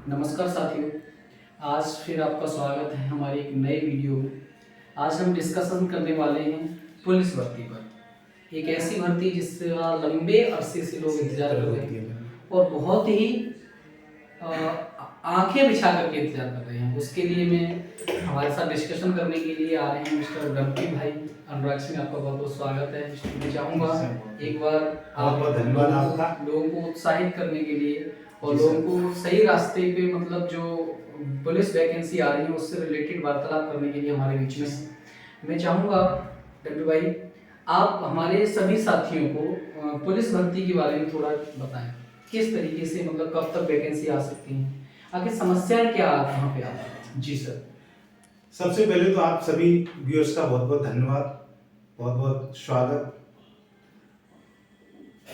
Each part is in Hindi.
नमस्कार साथियों, आज फिर आपका स्वागत है हमारी एक नए वीडियो में। आज हम डिस्कशन करने वाले हैं पुलिस भर्ती पर। एक ऐसी भर्ती जिसका लंबे अरसे से लोग इंतजार कर रहे हैं और बहुत ही आंखें बिछा करके इंतजार कर रहे हैं। उसके लिए मैं हमारे साथ डिस्कशन करने के लिए आ रहे हैं मिस्टर डम्पी भाई। अनुराग सिंह, आपका बहुत बहुत स्वागत है। मैं चाहूँगा एक बार आप धन्यवाद आपका लोगों को उत्साहित करने के लिए और लोगों को सही रास्ते पे, मतलब जो पुलिस वैकेंसी आ रही है उससे रिलेटेड वार्तालाप करने के लिए हमारे बीच में मैं चाहूँगा डब्ल्यू भाई, आप हमारे सभी साथियों को पुलिस भर्ती के बारे में थोड़ा बताएं। किस तरीके से, मतलब कब तक वैकेंसी आ सकती है, आखिर समस्याएं क्या कहाँ पे आती है? जी सर। सबसे पहले तो आप सभी व्यूअर्स का बहुत बहुत धन्यवाद, बहुत बहुत स्वागत।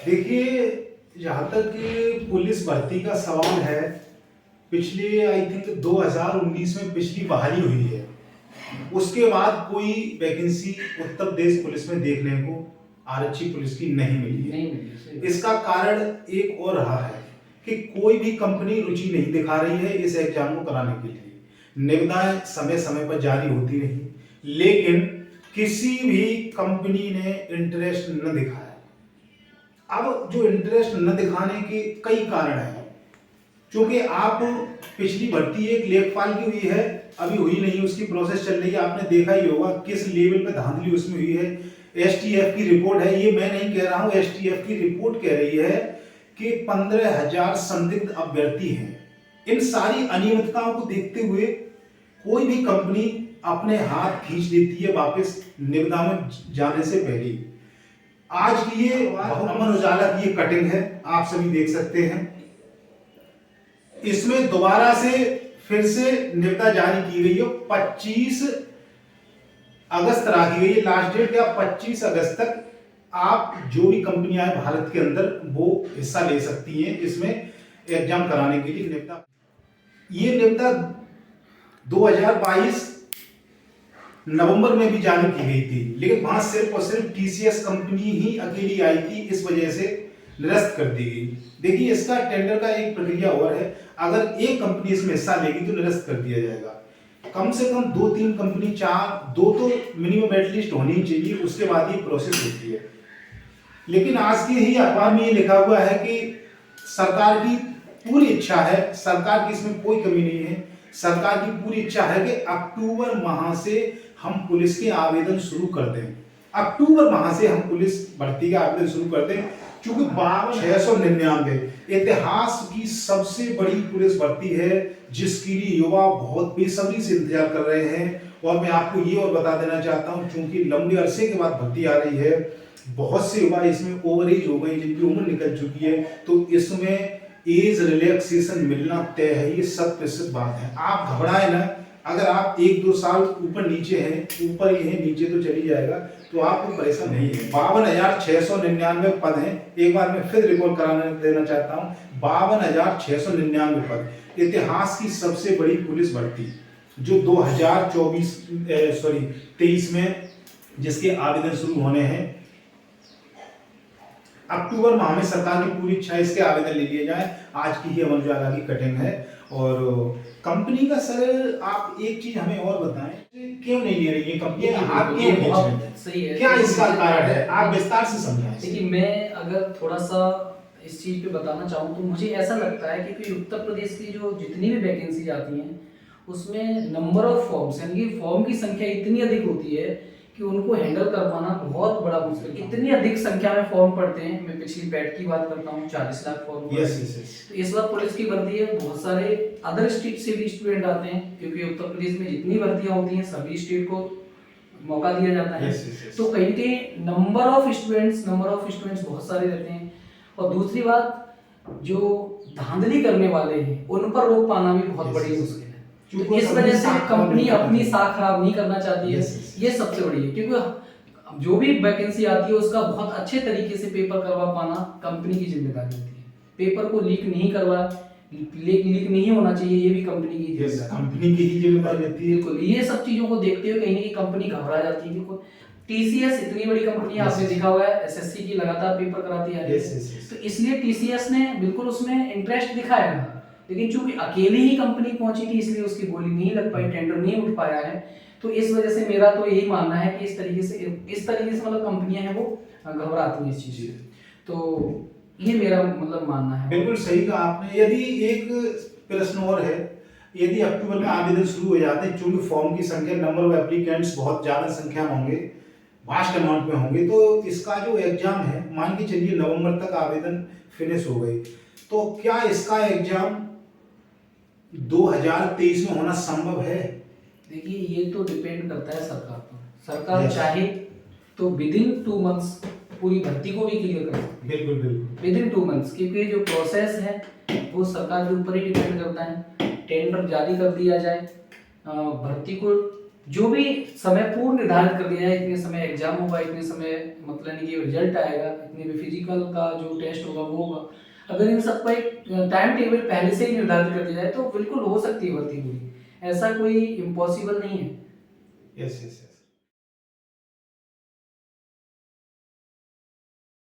देखिए, जहाँ तक कि पुलिस भर्ती का सवाल है, पिछले आई थिंक 2019 में पिछली बहाली हुई है। उसके बाद कोई वैकेंसी उत्तर प्रदेश पुलिस में देखने को आरक्षी पुलिस की नहीं मिली है। इसका कारण एक और रहा है कि कोई भी कंपनी रुचि नहीं दिखा रही है इस एग्जाम को कराने के लिए। निविदाएं समय समय पर जारी होती रही, लेकिन किसी भी कंपनी ने इंटरेस्ट न दिखाया। अब जो इंटरेस्ट न दिखाने के कई कारण हैं, क्योंकि आप पिछली भर्ती एक लेखपाल की हुई है, अभी हुई नहीं, उसकी प्रोसेस चल रही है। आपने देखा ही होगा किस लेवल पे धांधली उसमें हुई है। एसटीएफ की रिपोर्ट है, ये मैं नहीं कह रहा हूं, एसटीएफ की रिपोर्ट कह रही है कि 15,000 संदिग्ध अभ्यर्थी हैं। इन सारी अनियमितताओं को देखते हुए कोई भी कंपनी अपने हाथ खींच लेती है वापस निविदा में जाने से पहले। आज की ये अमर उजाला की ये कटिंग है, आप सभी देख सकते हैं। इसमें दोबारा से फिर से निविदा जारी की गई है। 25 अगस्त रखी गई है लास्ट डेट, या 25 अगस्त तक आप जो भी कंपनियां हैं भारत के अंदर वो हिस्सा ले सकती हैं इसमें एग्जाम कराने के लिए। निविदा, ये निविदा 2022 नवंबर में भी जारी की गई थी, लेकिन वहां सिर्फ और सिर्फ टीसीएस कंपनी ही अकेली आई थी, इस वजह से निरस्त कर दी गई। देखिए, इसका टेंडर का एक प्रक्रिया और है, अगर एक कंपनी इसमें हिस्सा लेगी तो निरस्त कर दिया जाएगा। कम से कम 2-3 कंपनी, 4-2 तो मिनिमम एटलीस्ट होनी चाहिए, उसके बाद ये प्रोसेस होती है। लेकिन आज के ही अखबार में ये लिखा हुआ है कि सरकार की पूरी इच्छा है, सरकार की इसमें कोई कमी नहीं है, सरकार की पूरी इच्छा है कि अक्टूबर माह से हम पुलिस के आवेदन शुरू कर दें। अक्टूबर माह से हम पुलिस भर्ती का आवेदन शुरू कर दें, क्योंकि 699 इतिहास की सबसे बड़ी पुलिस भर्ती है, जिसके लिए युवा बहुत बेसब्री से इंतजार कर रहे हैं। और मैं आपको ये और बता देना चाहता हूं, क्योंकि लंबे अरसे के बाद भर्ती आ रही है, बहुत से युवा इसमें ओवर एज हो गए, जिनकी उम्र निकल चुकी है, तो इसमें एज रिलैक्सेशन मिलना तय है, ये 100% बात है। आप घबराए ना, अगर आप 1-2 साल ऊपर नीचे हैं, ऊपर ही है नीचे तो चली जाएगा, तो आपको परेशान नहीं है। 52,699 पद हैं। एक बार मैं फिर रिकॉल कराने देना चाहता हूँ, 52,699 पद, इतिहास की सबसे बड़ी पुलिस भर्ती, जो 2023 में जिसके आवेदन शुरू होने हैं। अक्टूबर माह में सरकार की पूरी इच्छा, इसके आवेदन ले लिए जाए। आज की ही अमर उजाला की कटिंग है। और कंपनी का सर, आप एक चीज हमें और बताएं, क्यों नहीं ले रही है कंपनी? आप क्यों बहुत सही है, क्या इसका कारण है? आप विस्तार से समझाएं। देखिए, मैं अगर थोड़ा सा इस चीज पे बताना चाहूँ तो मुझे ऐसा लगता है कि उत्तर प्रदेश की जो जितनी भी वैकेंसी आती हैं उसमें नंबर ऑफ फॉर्म्स, यानी फॉर्म की संख्या इतनी अधिक होती है कि उनको हैंडल कर पाना बहुत बड़ा मुश्किल। इतनी अधिक संख्या में फॉर्म पड़ते हैं। मैं पिछली पैट की बात करता हूँ, 40 लाख फॉर्म। तो इस बार पुलिस की भर्ती है, बहुत सारे अदर स्टेट से भी स्टूडेंट आते हैं, क्योंकि उत्तर प्रदेश में जितनी भर्तियां होती हैं सभी स्टेट को मौका दिया जाता है। तो कहीं कहीं नंबर ऑफ स्टूडेंट्स बहुत सारे रहते हैं। और दूसरी बात, जो धांधली करने वाले हैं उन पर रोक पाना भी बहुत बड़ी मुश्किल है। तो इस वजह से कंपनी अपनी साख खराब नहीं करना चाहती है। ये सबसे बड़ी है, क्योंकि जो भी वैकेंसी आती है उसका बहुत अच्छे तरीके से पेपर करवा पाना कंपनी की जिम्मेदारी होती है। पेपर को लीक नहीं होना चाहिए, ये भी कंपनी की जिम्मेदारी होती है। बिल्कुल, ये सब चीजों को देखते हुए कहीं ना कहीं कंपनी घबरा जाती है। बिल्कुल, टीसीएस इतनी बड़ी कंपनी है, आपने देखा हुआ है एसएससी की लगातार पेपर कराती है। तो इसलिए टीसीएस ने बिल्कुल उसमें इंटरेस्ट दिखाया है। लेकिन चूंकि अकेली ही कंपनी पहुंची थी इसलिए उसकी बोली नहीं लग पाई, टेंडर नहीं उठ पाया है। तो इस वजह से मेरा तो यही मानना है कि इस तरीके से मतलब कंपनियां हैं वो घबराती हैं इस चीज से। तो ये मेरा मतलब मानना है। बिल्कुल सही कहा आपने। यदि एक प्रश्न और है, यदि अक्टूबर में आवेदन शुरू हो जाते हैं, चूंकि फॉर्म की संख्या, नंबर ऑफ एप्लीकेंट्स बहुत ज्यादा संख्या में होंगे, वास्ट अमाउंट में होंगे, तो इसका जो एग्जाम है, मान के चलिए नवंबर तक आवेदन फिनिश हो गए, तो क्या इसका एग्जाम 2023 में होना संभव है? देखिए ये तो डिपेंड करता है सरकार पर। सरकार Yes. चाहे तो विद इन 2 मंथ्स पूरी भर्ती को भी क्लियर कर सकती है, बिल्कुल बिल्कुल। विद इन 2 मंथ्स, क्योंकि जो प्रोसेस है वो सरकार के ऊपर ही डिपेंड करता है। टेंडर जारी कर दिया जाए, भर्ती को जो भी समय पूर्व निर्धारित कर दिया जाए, इतने समय एग्जाम होगा, इतने समय मतलब कि रिजल्ट आएगा, इतने में फिजिकल का जो टेस्ट होगा वो होगा। अगर इन सबका एक टाइम टेबल पहले से ही निर्धारित कर दिया जाए तो बिल्कुल हो सकती है भर्ती पूरी, ऐसा कोई इम्पॉसिबल नहीं है। Yes yes yes.